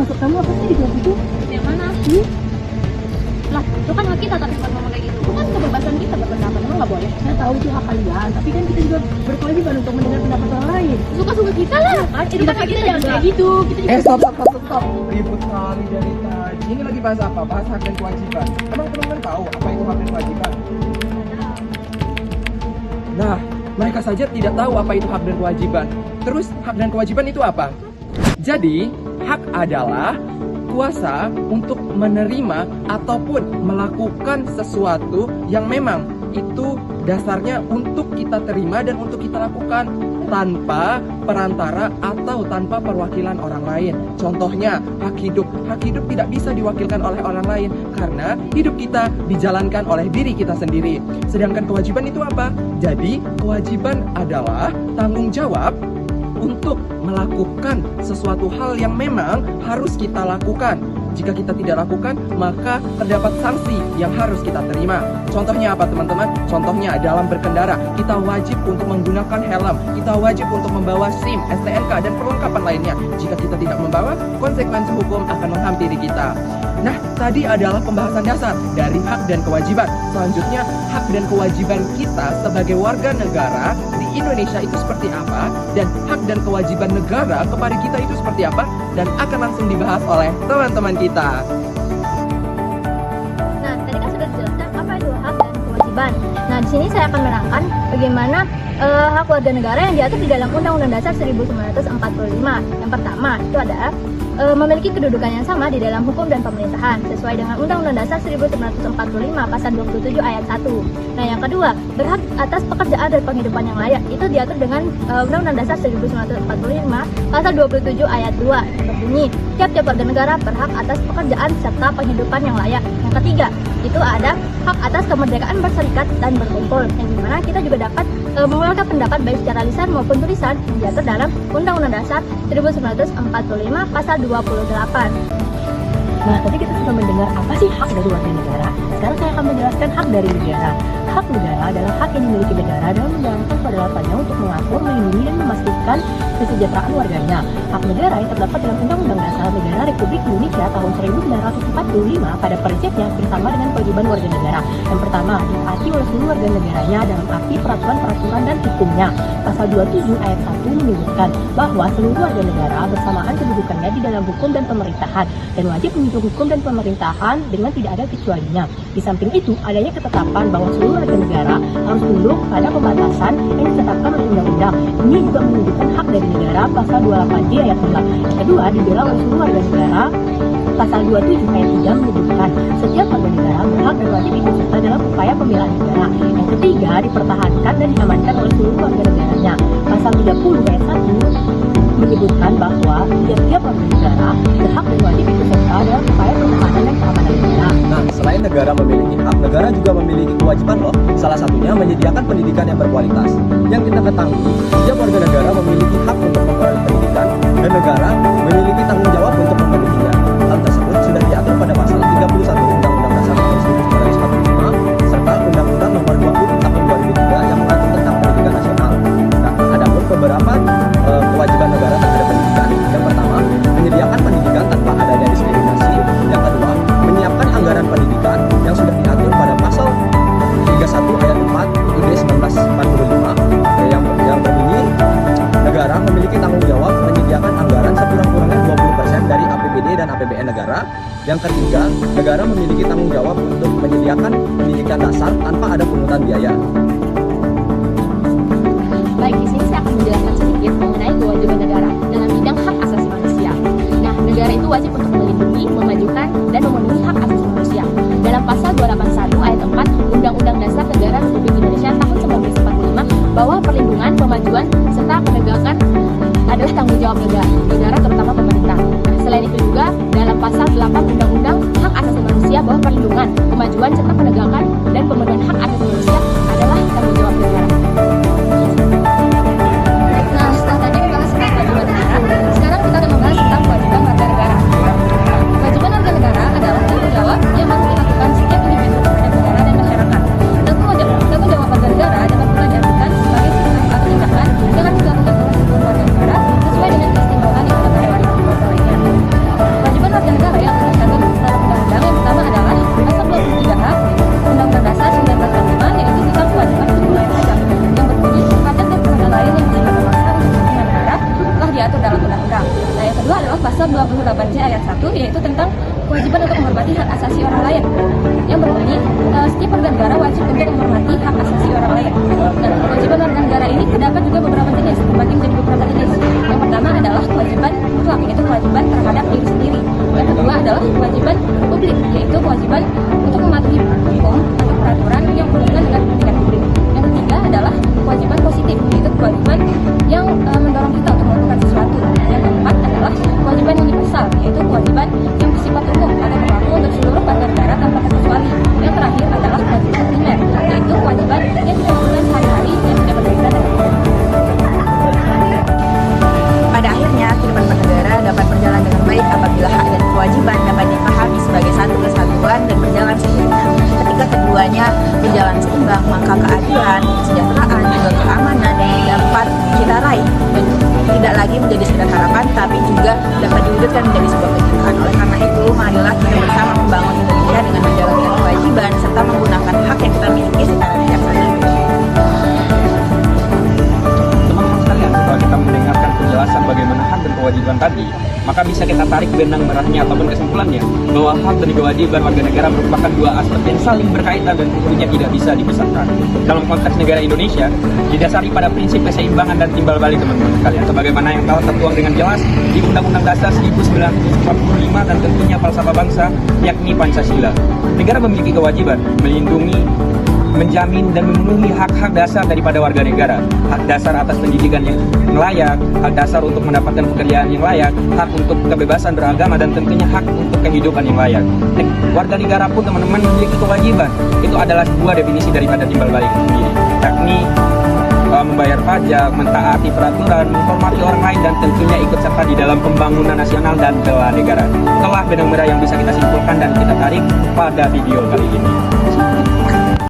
maksud kamu apa sih gitu gitu? Yang mana? Lah, itu kan hak kita tapi bukan ngomong kayak gitu. Itu kan kebebasan kita berpendapat, emang nggak boleh. Saya tahu itu hak kalian, tapi kan kita juga berkewajiban untuk mendengar pendapat orang lain. Suka-suka kita lah. Itu kan hak kita jangan kayak gitu. Kita juga Stop. Ribut kali dari tadi. Ini lagi bahas apa? Bahas hak dan kewajiban. Emang teman-teman tahu apa itu hak dan kewajiban? Nah, mereka saja tidak tahu apa itu hak dan kewajiban. Terus, hak dan kewajiban itu apa? Jadi, hak adalah kuasa untuk menerima ataupun melakukan sesuatu yang memang itu dasarnya untuk kita terima dan untuk kita lakukan tanpa perantara atau tanpa perwakilan orang lain. Contohnya, hak hidup. Hak hidup tidak bisa diwakilkan oleh orang lain karena hidup kita dijalankan oleh diri kita sendiri. Sedangkan kewajiban itu apa? Jadi, kewajiban adalah tanggung jawab untuk melakukan sesuatu hal yang memang harus kita lakukan. Jika kita tidak lakukan, maka terdapat sanksi yang harus kita terima. Contohnya apa teman-teman? Contohnya dalam berkendara, kita wajib untuk menggunakan helm, kita wajib untuk membawa SIM, STNK, dan perlengkapan lainnya. Jika kita tidak membawa, konsekuensi hukum akan menghampiri kita. Nah, tadi adalah pembahasan dasar dari hak dan kewajiban. Selanjutnya, hak dan kewajiban kita sebagai warga negara di Indonesia itu seperti apa, dan hak dan kewajiban negara kepada kita itu seperti apa, dan akan langsung dibahas oleh teman-teman kita. Nah, tadi kan sudah dijelaskan apa itu hak dan kewajiban. Nah, di sini saya akan menerangkan bagaimana hak warga negara yang diatur di dalam Undang-Undang Dasar 1945. Yang pertama, itu adalah memiliki kedudukan yang sama di dalam hukum dan pemerintahan sesuai dengan Undang-Undang Dasar 1945 pasal 27 ayat 1. Nah, yang kedua, berhak atas pekerjaan dan penghidupan yang layak. Itu diatur dengan Undang-Undang Dasar 1945 pasal 27 ayat 2 yang berbunyi, tiap-tiap warga negara berhak atas pekerjaan serta penghidupan yang layak. Yang ketiga, itu ada hak atas kemerdekaan berserikat dan berkumpul, yang dimana kita juga dapat mengeluarkan pendapat baik secara lisan maupun tulisan yang diatur dalam Undang-Undang Dasar 1945 pasal 28. Nah, tadi kita sudah mendengar apa sih hak dari warga negara. Sekarang saya akan menjelaskan hak dari negara. Hak negara adalah hak yang dimiliki negara dalam menjalankan kedaulatannya untuk mengatur, melindungi, dan memastikan kesejahteraan warganya. Hak negara yang terdapat dalam Undang-Undang Dasar Negara Republik Indonesia tahun 1945 pada prinsipnya bersama dengan kewajiban warga negara. Yang pertama, ditaati oleh seluruh warga negaranya dalam arti peraturan-peraturan dan hukumnya. Pasal 27 ayat 1 menyebutkan bahwa seluruh warga negara bersamaan kedudukannya di dalam hukum dan pemerintahan dan wajib menunjuk hukum dan pemerintahan dengan tidak ada kecualinya. Di samping itu, adanya ketetapan bahwa seluruh warga negara harus tunduk pada pembatasan yang ditetapkan oleh undang-undang. Ini juga menunjukkan hak dari negara pasal 28J ayat 2. Yang kedua, dibela oleh seluruh warga negara. Pasal 27 ayat 3 menyebutkan setiap warga negara berhak dan wajib ikut serta dalam upaya pembelaan negara. Yang ketiga, dipertahankan dan diamankan oleh seluruh warga negaranya. Pasal 30 ayat 1 menyebutkan bahwa tiap-tiap warga negara berhak dan wajib ikut serta dalam upaya pertahanan dan keamanan negara. Nah, selain negara memiliki hak, negara juga memiliki kewajiban loh. Salah satunya menyediakan pendidikan yang berkualitas. Yang kita ketahui, setiap warga negara memiliki hak untuk memperoleh pendidikan dan negara memiliki tanggung jawab untuk memenuhinya. Hal tersebut sudah diatur pada pasal 31 Undang-Undang Dasar tahun 1945 serta Undang-Undang Nomor 20 Tahun 2003 yang mengatur tentang pendidikan nasional. Nah, ada pun beberapa kewajiban negara terhadap pendidikan. Yang pertama, menyediakan pendidikan tanpa adanya diskriminasi. Yang kedua, menyiapkan anggaran pendidikan yang sudah diatur pada pasal 31 ayat 4 UUD 1945 yang berbunyi, negara memiliki tanggung jawab menyediakan anggaran sekurang-kurangnya 20% dari APBD dan APBN negara. Yang ketiga, negara memiliki tanggung jawab untuk menyediakan pendidikan dasar tanpa ada pungutan biaya. Baik, di sini saya akan menjelaskan sedikit mengenai kewajiban negara dalam bidang hak asasi manusia. Nah, negara itu wajib untuk melindungi, memajukan, dan memenuhi hak asasi manusia. Dalam pasal 281 ayat 4 Undang-Undang Dasar Negara Republik Indonesia tahun 1945 bahwa perlindungan, pemajuan, serta penegakan adalah tanggung jawab negara terutama pemerintah. Nah, selain itu juga dalam pasal 8 Undang-Undang Hak Asasi Manusia bahwa perlindungan, kemajuan, serta penegakan dan pemenuhan hak asasi manusia adalah tanggung jawab negara. Nah, setelah tadi membahas tentang kewajiban negara, sekarang kita akan membahas tentang kewajiban warga negara. Kewajiban warga negara adalah tanggung jawab yang harus dilakukan setiap individu dan negara dan masyarakat. Tanggung jawab warga negara dapat pula diartikan sebagai sikap atau tindakan yang harus dilakukan oleh seluruh warga negara sesuai dengan keistimewaan yang ada pada warga negara lainnya. Kewajiban kedua adalah pasal 28C ayat 1, yaitu tentang kewajiban untuk menghormati hak asasi orang lain, yang berbunyi setiap warga negara wajib untuk menghormati hak asasi orang lain. Nah, kewajiban warga negara ini terdapat juga beberapa jenis, terbagi menjadi beberapa jenis. Yang pertama adalah kewajiban mutlak, yaitu kewajiban terhadap diri sendiri. Yang kedua adalah kewajiban publik, yaitu kewajiban untuk mematuhi hukum atau peraturan yang berhubungan dengan kepentingan publik. Yang ketiga adalah kewajiban positif, yaitu kewajiban yang mendorong kita untuk melakukan sesuatu. Yang keempat adalah kewajiban universal, yaitu kewajiban yang bersifat umum atau berlaku untuk seluruh warga negara tanpa terkecuali. Yang terakhir adalah kewajiban primer, yaitu kewajiban yang kita lakukan sehari-hari yang tidak berkaitan dengan hukum. Pada akhirnya, kehidupan bernegara dapat berjalan dengan baik apabila hak dan kewajiban dapat dipahami sebagai satu kesatuan dan berjalan seimbang. Ketika keduanya berjalan seimbang, maka keadilan, kesejahteraan, juga keamanan dapat kita raih dan tidak lagi menjadi sekedar harapan, tapi juga dapat diwujudkan menjadi sebuah kenyataan. Oleh karena itu, marilah kita bersama membangun Indonesia dengan menjalankan kewajiban serta menggunakan hak yang kita miliki secara bijaksana. Teman-teman sekalian, setelah kita mendengarkan penjelasan bagaimana hak dan kewajiban tadi, maka bisa kita tarik benang merahnya ataupun kesimpulannya bahwa hak dan kewajiban warga negara merupakan dua aspek yang saling berkaitan dan tentunya tidak bisa dipisahkan. Dalam konteks negara Indonesia, didasari pada prinsip keseimbangan dan timbal balik teman-teman sekalian, sebagaimana yang telah tertuang dengan jelas di Undang-Undang Dasar 1945 dan tentunya falsafah bangsa, yakni Pancasila. Negara memiliki kewajiban melindungi, menjamin dan memenuhi hak-hak dasar daripada warga negara. Hak dasar atas pendidikan yang layak, hak dasar untuk mendapatkan pekerjaan yang layak, hak untuk kebebasan beragama, dan tentunya hak untuk kehidupan yang layak. Warga negara pun teman-teman memiliki kewajiban. Itu adalah sebuah definisi daripada timbal balik sendiri, yakni membayar pajak, mentaati peraturan, menghormati orang lain, dan tentunya ikut serta di dalam pembangunan nasional dan bela negara. Itulah benang merah yang bisa kita simpulkan dan kita tarik pada video kali ini.